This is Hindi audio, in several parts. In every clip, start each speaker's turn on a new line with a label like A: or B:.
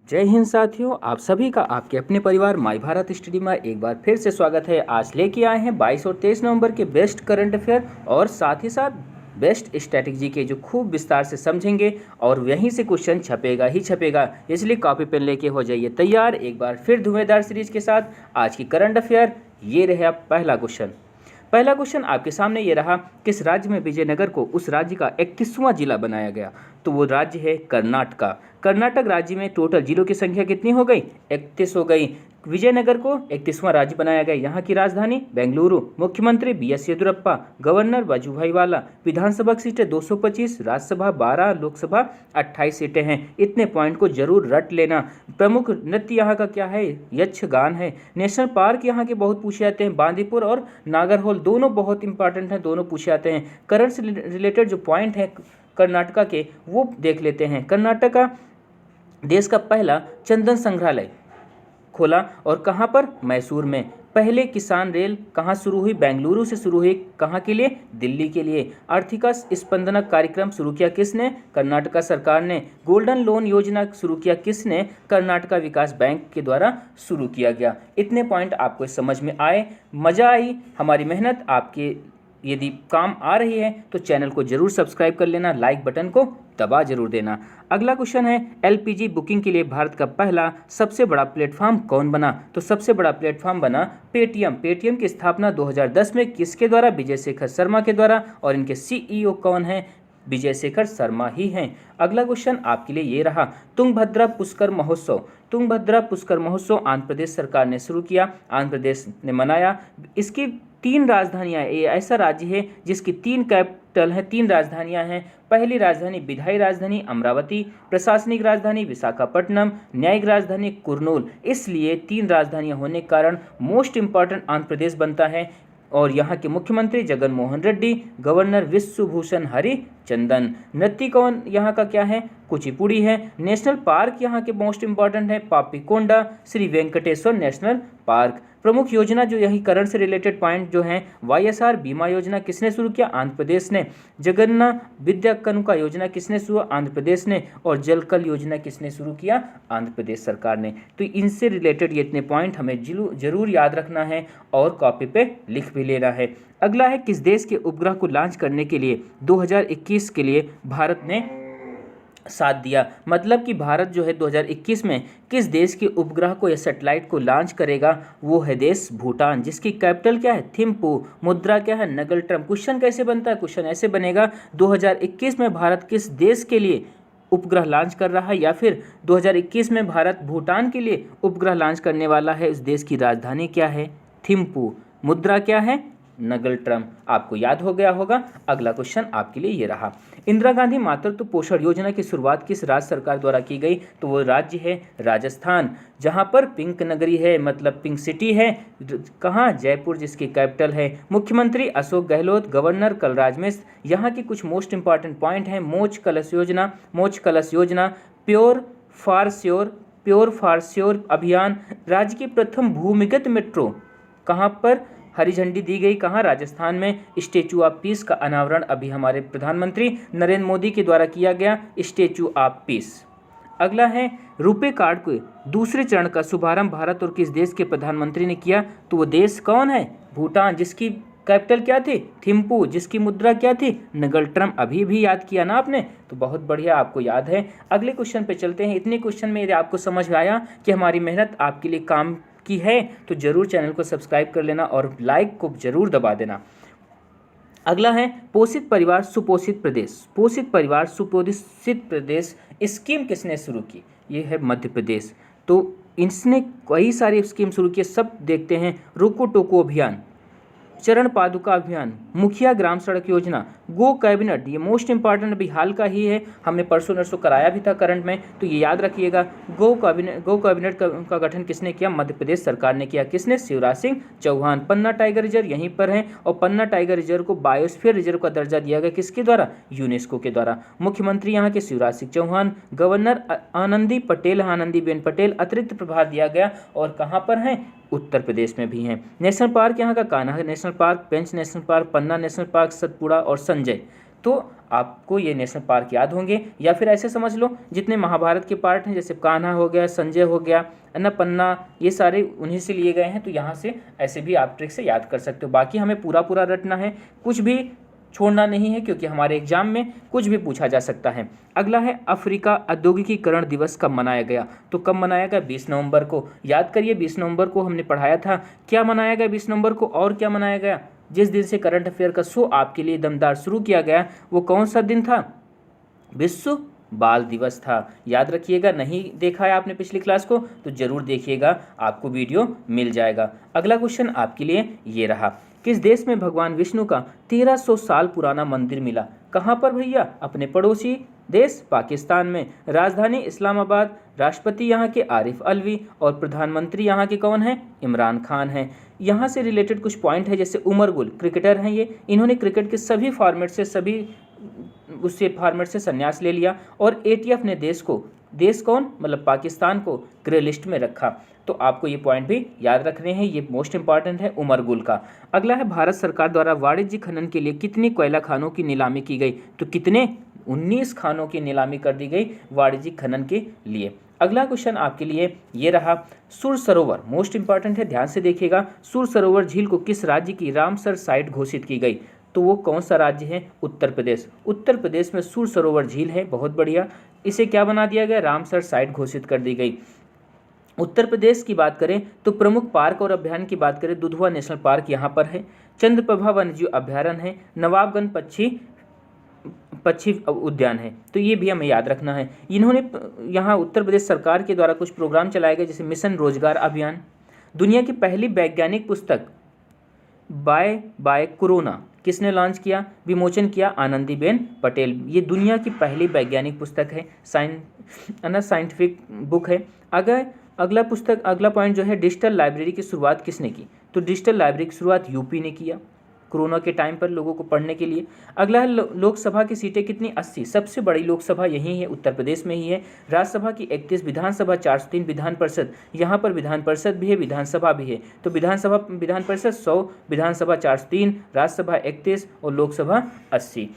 A: जय हिंद साथियों, आप सभी का आपके अपने परिवार माई भारत स्टडी में एक बार फिर से स्वागत है। आज लेके आए हैं 22 और 23 नवंबर के बेस्ट करंट अफेयर और साथ ही साथ बेस्ट स्ट्रैटेजी के जो खूब विस्तार से समझेंगे और यहीं से क्वेश्चन छपेगा ही छपेगा, इसलिए कॉपी पेन लेके हो जाइए तैयार। एक बार फिर धुआंधार सीरीज के साथ आज की करंट अफेयर ये रहे। पहला क्वेश्चन आपके सामने ये रहा, किस राज्य में विजयनगर को उस राज्य का 31वां जिला बनाया गया? तो वो राज्य है कर्नाटका। कर्नाटक राज्य में टोटल जिलों की संख्या कितनी हो गई? 31 हो गई। विजयनगर को 31वां राज्य बनाया गया। यहाँ की राजधानी बेंगलुरु। मुख्यमंत्री BS येदियुरप्पा। गवर्नर वजुभाई वाला। विधानसभा सीटें 225, राज्यसभा 12, लोकसभा 28 सीटें हैं। इतने पॉइंट को जरूर रट लेना। प्रमुख नृत्य यहाँ का क्या है? यक्षगान है। नेशनल पार्क यहाँ के बहुत पूछे जाते हैं, बांदीपुर और नागरहोल दोनों बहुत इंपॉर्टेंट हैं, दोनों पूछे जाते हैं। करंट से रिलेटेड जो पॉइंट हैं कर्नाटका के वो देख लेते हैं। कर्नाटका देश का पहला चंदन संग्रहालय खोला और कहाँ पर? मैसूर में। पहले किसान रेल कहाँ शुरू हुई? बेंगलुरु से शुरू हुई। कहाँ के लिए? दिल्ली के लिए। आर्थिका स्पंदनक कार्यक्रम शुरू किया किसने? कर्नाटका सरकार ने। गोल्डन लोन योजना शुरू किया किसने? कर्नाटका विकास बैंक के द्वारा शुरू किया गया। इतने पॉइंट आपको समझ में आए, मजा आई। हमारी मेहनत आपके यदि काम आ रही है तो चैनल को जरूर सब्सक्राइब कर लेना, लाइक बटन को दबा जरूर देना। अगला क्वेश्चन है, LPG बुकिंग के लिए भारत का पहला सबसे बड़ा प्लेटफॉर्म कौन बना? तो सबसे बड़ा प्लेटफॉर्म बना पेटीएम। पेटीएम की स्थापना 2010 में किसके द्वारा? विजय शेखर शर्मा के द्वारा। और इनके CEO कौन है? विजय शेखर शर्मा ही हैं। अगला क्वेश्चन आपके लिए ये रहा, तुंगभद्रा पुष्कर महोत्सव। तुंगभद्रा पुष्कर महोत्सव आंध्र प्रदेश सरकार ने शुरू किया, आंध्र प्रदेश ने मनाया। इसकी 3 राजधानियां, ये ऐसा राज्य है जिसकी 3 कैपिटल हैं, 3 राजधानियां हैं। पहली राजधानी विधायी राजधानी अमरावती, प्रशासनिक राजधानी विशाखापट्टनम, न्यायिक राजधानी कुर्नूल। इसलिए 3 राजधानियां होने के कारण मोस्ट इंपॉर्टेंट आंध्र प्रदेश बनता है। और यहाँ के मुख्यमंत्री जगन मोहन रेड्डी, गवर्नर विश्वभूषण हरिचंदन। नृत्य कौन यहाँ का क्या है? कुचिपुड़ी है। नेशनल पार्क यहाँ के मोस्ट इंपॉर्टेंट है पापीकोंडा, श्री वेंकटेश्वर नेशनल पार्क। प्रमुख योजना जो यही करंट से रिलेटेड पॉइंट जो हैं, YSR बीमा योजना किसने शुरू किया? आंध्र प्रदेश ने। जगन्ना विद्या कानुका योजना किसने शुरू? आंध्र प्रदेश ने। और जलकल योजना किसने शुरू किया? आंध्र प्रदेश सरकार ने। तो इनसे रिलेटेड ये इतने पॉइंट हमें जरूर याद रखना है और कॉपी पे लिख भी लेना है। अगला है, किस देश के उपग्रह को लॉन्च करने के लिए 2021 के लिए भारत ने साथ दिया? मतलब कि भारत जो है 2021 में किस देश के उपग्रह को या सैटेलाइट को लॉन्च करेगा? वो है देश भूटान, जिसकी कैपिटल क्या है? थिम्पू। मुद्रा क्या है? नगल ट्रम। क्वेश्चन कैसे बनता है? क्वेश्चन ऐसे बनेगा, 2021 में भारत किस देश के लिए उपग्रह लॉन्च कर रहा है, या फिर 2021 में भारत भूटान के लिए उपग्रह लॉन्च करने वाला है। इस देश की राजधानी क्या है? थिम्पू। मुद्रा क्या है? नगल ट्रम। आपको याद हो गया होगा। अगला क्वेश्चन आपके लिए ये रहा, इंदिरा गांधी मातृत्व पोषण योजना की शुरुआत किस राज्य सरकार द्वारा की गई? तो वो राज्य है राजस्थान, जहां पर पिंक नगरी है, मतलब पिंक सिटी है। कहाँ? जयपुर, जिसकी कैपिटल है। मुख्यमंत्री अशोक गहलोत, गवर्नर कलराज मिश्र। यहाँ की कुछ मोस्ट इंपॉर्टेंट पॉइंट हैं। मोच कलश योजना, प्योर फॉर श्योर अभियान, राज्य की प्रथम भूमिगत मेट्रो कहाँ पर हरी झंडी दी गई? कहाँ? राजस्थान में। स्टैचू ऑफ पीस का अनावरण अभी हमारे प्रधानमंत्री नरेंद्र मोदी के द्वारा किया गया, स्टैचू ऑफ पीस। अगला है, रुपे कार्ड के दूसरे चरण का शुभारंभ भारत और किस देश के प्रधानमंत्री ने किया? तो वो देश कौन है? भूटान, जिसकी कैपिटल क्या थी? थिम्पू, जिसकी मुद्रा क्या थी? नगल ट्रम। अभी भी याद किया ना आपने, तो बहुत बढ़िया, आपको याद है। अगले क्वेश्चन पे चलते हैं। इतने क्वेश्चन में यदि आपको समझ में आया कि हमारी मेहनत आपके लिए काम की है तो जरूर चैनल को सब्सक्राइब कर लेना और लाइक को जरूर दबा देना। अगला है, पोषित परिवार सुपोषित प्रदेश। पोषित परिवार सुपोषित प्रदेश स्कीम किसने शुरू की? ये है मध्य प्रदेश। तो इसने कई सारी स्कीम शुरू की, सब देखते हैं। रोको टोको अभियान, चरण पादुका अभियान, मुखिया ग्राम सड़क योजना, गो कैबिनेट, ये मोस्ट इंपॉर्टेंट अभी हाल का ही है, हमने परसों नरसों कराया भी था करंट में, तो ये याद रखिएगा। गो कैबिनेट का गठन किसने किया? मध्य प्रदेश सरकार ने किया। किसने? शिवराज सिंह चौहान। पन्ना टाइगर रिजर्व यहीं पर है और पन्ना टाइगर रिजर्व को बायोस्फीयर रिजर्व का दर्जा दिया गया किसके द्वारा? यूनेस्को के द्वारा। मुख्यमंत्री यहाँ के शिवराज सिंह चौहान, गवर्नर आनंदीबेन पटेल, अतिरिक्त प्रभार दिया गया। और कहाँ पर हैं? उत्तर प्रदेश में भी हैं। नेशनल पार्क यहाँ का कान्हा नेशनल पार्क, पेंच नेशनल पार्क, पन्ना नेशनल पार्क, सतपुड़ा और संजय। तो आपको ये नेशनल पार्क याद होंगे, या फिर ऐसे समझ लो जितने महाभारत के पार्ट हैं, जैसे कान्हा हो गया, संजय हो गया, अन्नपन्ना, ये सारे उन्हीं से लिए गए हैं। तो यहाँ से ऐसे भी आप ट्रिक से याद कर सकते हो। बाकी हमें पूरा पूरा रटना है, कुछ भी छोड़ना नहीं है, क्योंकि हमारे एग्जाम में कुछ भी पूछा जा सकता है। अगला है अफ्रीका औद्योगिकीकरण दिवस कब मनाया गया? तो कब मनाया गया? 20 नवंबर को। याद करिए 20 नवंबर को हमने पढ़ाया था। क्या मनाया गया 20 नवंबर को और क्या मनाया गया? जिस दिन से करंट अफेयर का शो आपके लिए दमदार शुरू किया गया, वो कौन सा दिन था? विश्व बाल दिवस था। याद रखिएगा, नहीं देखा है आपने पिछली क्लास को तो जरूर देखिएगा, आपको वीडियो मिल जाएगा। अगला क्वेश्चन आपके लिए ये रहा, किस देश में भगवान विष्णु का 1300 साल पुराना मंदिर मिला? कहाँ पर भैया? अपने पड़ोसी देश पाकिस्तान में। राजधानी इस्लामाबाद। राष्ट्रपति यहाँ के आरिफ अलवी और प्रधानमंत्री यहाँ के कौन हैं? इमरान खान हैं। यहाँ से रिलेटेड कुछ पॉइंट है, जैसे उमर गुल क्रिकेटर हैं ये, इन्होंने क्रिकेट के सभी फॉर्मेट से संन्यास ले लिया और एटीएफ ने देश कौन मतलब पाकिस्तान को ग्रे लिस्ट में रखा। तो आपको ये पॉइंट भी याद रखने हैं, ये मोस्ट इंपॉर्टेंट है उमर गुल का। अगला है, भारत सरकार द्वारा वाणिज्यिक खनन के लिए कितनी कोयला खानों की नीलामी की गई? तो कितने? 19 खानों की नीलामी कर दी गई वाणिज्यिक खनन के लिए। अगला क्वेश्चन आपके लिए ये रहा, सुर सरोवर मोस्ट इंपॉर्टेंट है, ध्यान से देखिएगा। सुर सरोवर झील को किस राज्य की रामसर साइट घोषित की गई? तो वो कौन सा राज्य है? उत्तर प्रदेश। उत्तर प्रदेश में सुर सरोवर झील है, बहुत बढ़िया। इसे क्या बना दिया गया? रामसर साइट घोषित कर दी गई। उत्तर प्रदेश की बात करें तो प्रमुख पार्क और अभ्यारण्य की बात करें, दुधवा नेशनल पार्क यहाँ पर है, चंद्रप्रभा वन्यजीव अभ्यारण्य है, नवाबगंज पक्षी उद्यान है। तो ये भी हमें याद रखना है। इन्होंने यहाँ उत्तर प्रदेश सरकार के द्वारा कुछ प्रोग्राम चलाए गए, जैसे मिशन रोजगार अभियान। दुनिया की पहली वैज्ञानिक पुस्तक बाय कोरोना किसने लॉन्च किया, विमोचन किया? आनंदीबेन पटेल। ये दुनिया की पहली वैज्ञानिक पुस्तक है, साइंटिफिक बुक है। अगला पॉइंट जो है, डिजिटल लाइब्रेरी की शुरुआत किसने की? तो डिजिटल लाइब्रेरी की शुरुआत यूपी ने किया, कोरोना के टाइम पर लोगों को पढ़ने के लिए। अगला है, लोकसभा की सीटें कितनी? 80। सबसे बड़ी लोकसभा यही है, उत्तर प्रदेश में ही है। राज्यसभा की 31, विधानसभा 403, विधान परिषद, यहाँ पर विधान परिषद भी है, विधानसभा भी है। तो विधान परिषद 100, विधानसभा 403, राज्यसभा 31 और लोकसभा 80।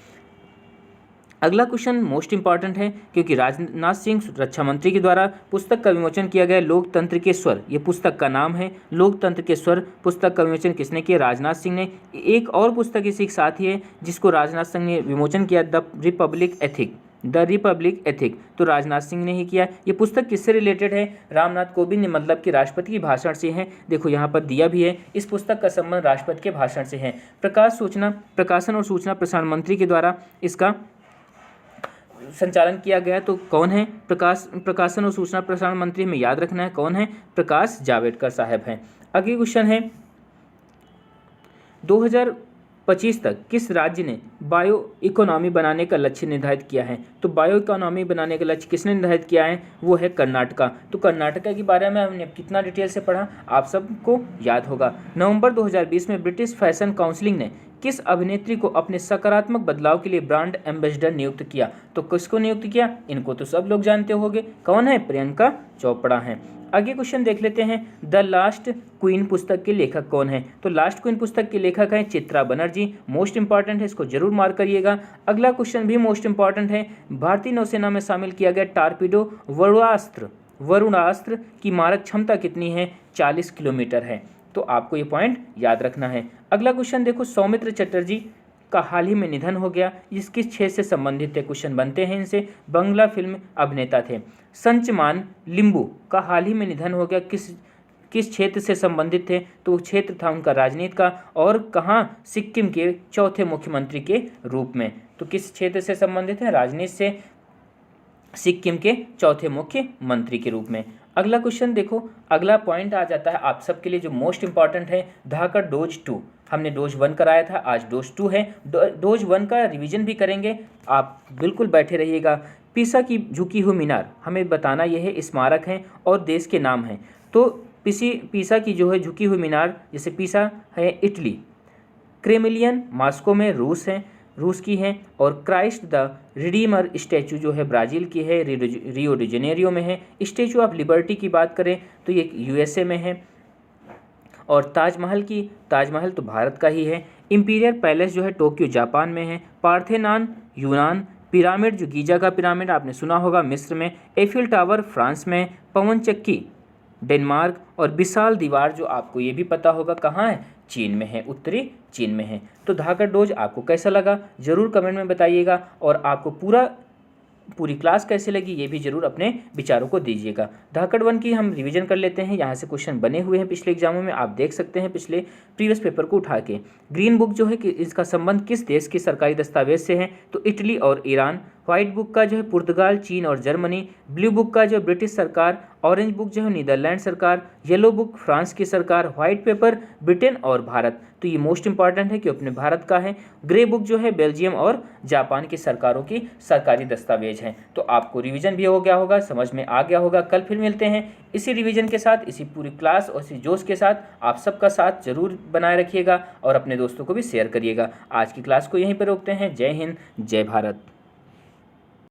A: अगला क्वेश्चन मोस्ट इंपॉर्टेंट है, क्योंकि राजनाथ सिंह रक्षा मंत्री के द्वारा पुस्तक का विमोचन किया गया, लोकतंत्र के स्वर, ये पुस्तक का नाम है। लोकतंत्र के स्वर पुस्तक का विमोचन किसने किया? राजनाथ सिंह ने। एक और पुस्तक इसी के साथ ही है जिसको राजनाथ सिंह ने विमोचन किया, द रिपब्लिक एथिक, तो राजनाथ सिंह ने ही किया। ये पुस्तक किससे रिलेटेड है? रामनाथ कोविंद ने, मतलब कि राष्ट्रपति के भाषण से है। देखो यहाँ पर दिया भी है, इस पुस्तक का संबंध राष्ट्रपति के भाषण से है। प्रकाशन और सूचना प्रसारण मंत्री के द्वारा इसका संचालन किया गया। तो कौन है? प्रकाशन और सूचना प्रसारण मंत्री, हमें याद रखना है कौन है? प्रकाश जावड़ेकर साहब हैं। अगले क्वेश्चन है, 2025 तक किस राज्य ने बायो इकोनॉमी बनाने का लक्ष्य निर्धारित किया है? तो बायो इकोनॉमी बनाने का लक्ष्य किसने निर्धारित किया है? वो है कर्नाटका। तो कर्नाटका के बारे में हमने कितना डिटेल से पढ़ा, आप सबको याद होगा। नवंबर 2020 में ब्रिटिश फैशन काउंसिल ने किस अभिनेत्री को अपने सकारात्मक बदलाव के लिए ब्रांड एम्बेसडर नियुक्त किया? तो किसको नियुक्त किया? इनको तो सब लोग जानते होंगे, कौन है? प्रियंका चोपड़ा हैं। आगे क्वेश्चन देख लेते हैं, द लास्ट क्वीन पुस्तक के लेखक कौन है? तो लास्ट क्वीन पुस्तक के लेखक हैं चित्रा बनर्जी। मोस्ट इंपॉर्टेंट है, इसको जरूर मार्क करिएगा। अगला क्वेश्चन भी मोस्ट इंपॉर्टेंट है, भारतीय नौसेना में शामिल किया गया टारपीडो वरुणास्त्र की मारक क्षमता कितनी है? 40 किलोमीटर है। तो आपको ये पॉइंट याद रखना है। अगला क्वेश्चन देखो, सौमित्र चटर्जी का हाल ही में निधन हो गया, इस किस क्षेत्र से संबंधित थे? क्वेश्चन बनते हैं इनसे। बंगला फिल्म अभिनेता थे। संचमान लिंबू का हाल ही में निधन हो गया, किस क्षेत्र से संबंधित थे? तो वो क्षेत्र था उनका राजनीति का, और कहाँ? सिक्किम के चौथे मुख्यमंत्री के रूप में। तो किस क्षेत्र से संबंधित है? राजनीति से, सिक्किम के चौथे मुख्यमंत्री के रूप में। अगला क्वेश्चन देखो, अगला पॉइंट आ जाता है आप सबके लिए जो मोस्ट इंपॉर्टेंट है, धाकड़ डोज 2। हमने डोज 1 कराया था, आज डोज 2 है। डोज 1 का रिवीजन भी करेंगे, आप बिल्कुल बैठे रहिएगा। पीसा की झुकी हुई मीनार, हमें बताना यह है स्मारक है और देश के नाम हैं। तो पीसा की जो है झुकी हुई मीनार, जैसे पीसा है इटली, क्रेमिलियन मॉस्को में रूस की है, और क्राइस्ट द रिडीमर स्टैचू जो है ब्राज़ील की है, रियो डी जेनेरियो में है। स्टैचू ऑफ लिबर्टी की बात करें तो ये यूएसए में है। और ताजमहल तो भारत का ही है। इंपीरियल पैलेस जो है टोक्यो जापान में है। पार्थेनॉन यूनान, पिरामिड जो गीजा का पिरामिड आपने सुना होगा मिस्र में, एफिल टावर फ्रांस में, पवन चक्की डेनमार्क और विशाल दीवार जो आपको ये भी पता होगा कहाँ है, चीन में है, उत्तरी चीन में है। तो धाकड़ डोज आपको कैसा लगा ज़रूर कमेंट में बताइएगा, और आपको पूरी क्लास कैसे लगी ये भी जरूर अपने विचारों को दीजिएगा। धाकड़ 1 की हम रिवीजन कर लेते हैं। यहाँ से क्वेश्चन बने हुए हैं पिछले एग्जामों में, आप देख सकते हैं पिछले प्रीवियस पेपर को उठा के। ग्रीन बुक जो है कि इसका संबंध किस देश के सरकारी दस्तावेज से है, तो इटली और ईरान। व्हाइट बुक का जो है पुर्तगाल, चीन और जर्मनी। ब्लू बुक का जो ब्रिटिश सरकार। ऑरेंज बुक जो है नीदरलैंड सरकार। येलो बुक फ्रांस की सरकार। व्हाइट पेपर ब्रिटेन और भारत, तो ये मोस्ट इंपॉर्टेंट है कि अपने भारत का है। ग्रे बुक जो है बेल्जियम और जापान की सरकारों की सरकारी दस्तावेज हैं। तो आपको रिवीजन भी हो गया होगा, समझ में आ गया होगा। कल फिर मिलते हैं इसी रिवीजन के साथ, इसी पूरी क्लास और इसी जोश के साथ। आप सबका साथ जरूर बनाए रखिएगा और अपने दोस्तों को भी शेयर करिएगा। आज की क्लास को यहीं पर रोकते हैं। जय हिंद, जय भारत।